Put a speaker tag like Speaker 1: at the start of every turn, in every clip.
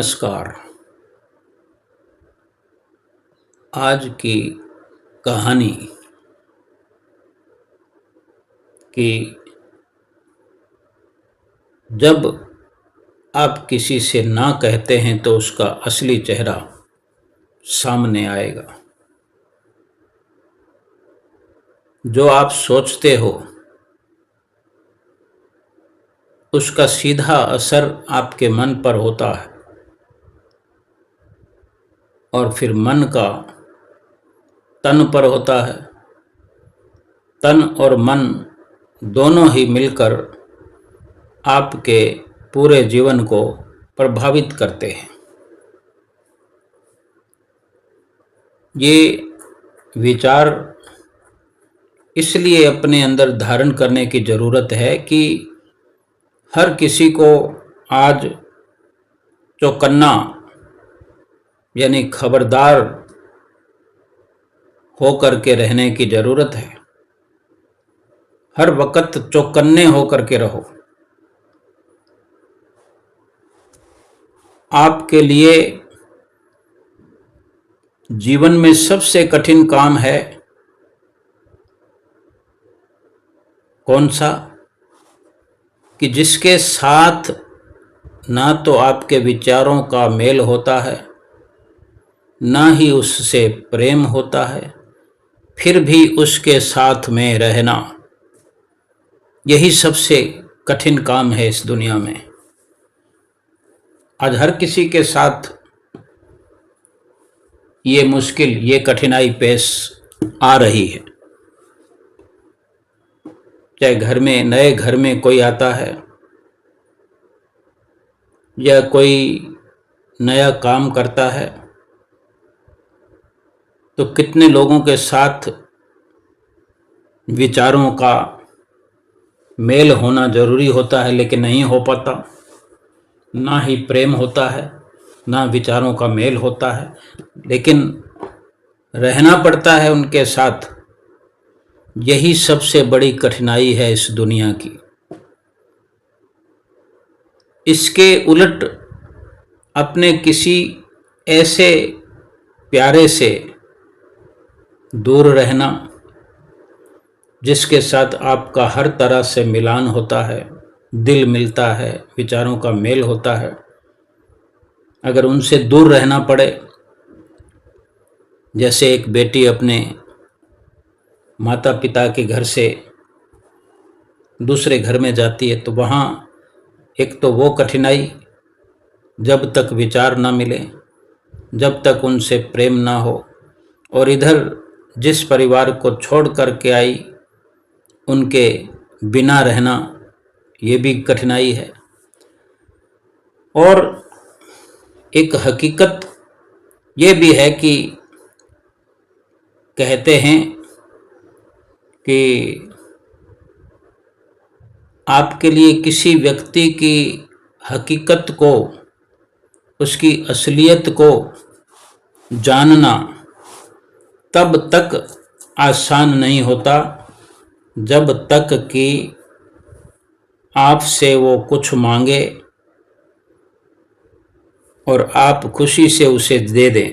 Speaker 1: नमस्कार। आज की कहानी कि जब आप किसी से ना कहते हैं तो उसका असली चेहरा सामने आएगा। जो आप सोचते हो उसका सीधा असर आपके मन पर होता है और फिर मन का तन पर होता है। तन और मन दोनों ही मिलकर आपके पूरे जीवन को प्रभावित करते हैं। ये विचार इसलिए अपने अंदर धारण करने की ज़रूरत है कि हर किसी को आज चौकन्ना यानी खबरदार होकर के रहने की ज़रूरत है। हर वक्त चौकन्ने होकर के रहो। आपके लिए जीवन में सबसे कठिन काम है कौन सा? कि जिसके साथ ना तो आपके विचारों का मेल होता है, ना ही उससे प्रेम होता है, फिर भी उसके साथ में रहना, यही सबसे कठिन काम है इस दुनिया में। आज हर किसी के साथ ये मुश्किल, ये कठिनाई पेश आ रही है। चाहे घर में, नए घर में कोई आता है या कोई नया काम करता है तो कितने लोगों के साथ विचारों का मेल होना जरूरी होता है, लेकिन नहीं हो पाता। ना ही प्रेम होता है, ना विचारों का मेल होता है, लेकिन रहना पड़ता है उनके साथ। यही सबसे बड़ी कठिनाई है इस दुनिया की। इसके उलट अपने किसी ऐसे प्यारे से दूर रहना जिसके साथ आपका हर तरह से मिलान होता है, दिल मिलता है, विचारों का मेल होता है, अगर उनसे दूर रहना पड़े, जैसे एक बेटी अपने माता पिता के घर से दूसरे घर में जाती है, तो वहाँ एक तो वो कठिनाई, जब तक विचार ना मिले, जब तक उनसे प्रेम ना हो, और इधर जिस परिवार को छोड़ कर के आई उनके बिना रहना, ये भी कठिनाई है। और एक हकीकत ये भी है कि कहते हैं कि आपके लिए किसी व्यक्ति की हकीकत को, उसकी असलियत को जानना तब तक आसान नहीं होता जब तक कि आपसे वो कुछ मांगे और आप खुशी से उसे दे दें।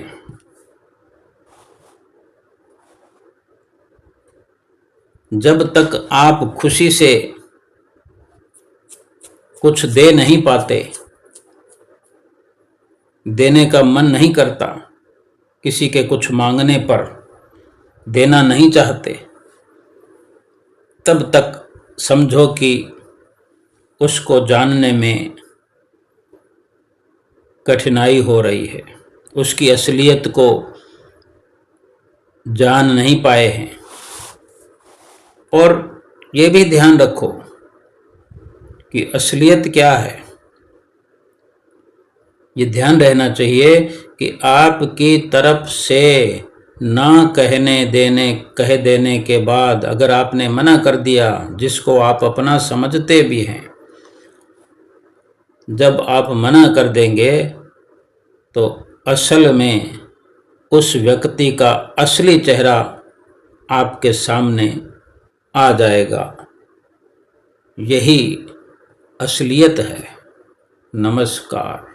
Speaker 1: जब तक आप खुशी से कुछ दे नहीं पाते, देने का मन नहीं करता, किसी के कुछ मांगने पर देना नहीं चाहते, तब तक समझो कि उसको जानने में कठिनाई हो रही है, उसकी असलियत को जान नहीं पाए हैं। और ये भी ध्यान रखो कि असलियत क्या है। ये ध्यान रहना चाहिए कि आपकी तरफ से ना कह देने के बाद अगर आपने मना कर दिया, जिसको आप अपना समझते भी हैं, जब आप मना कर देंगे तो असल में उस व्यक्ति का असली चेहरा आपके सामने आ जाएगा। यही असलियत है। नमस्कार।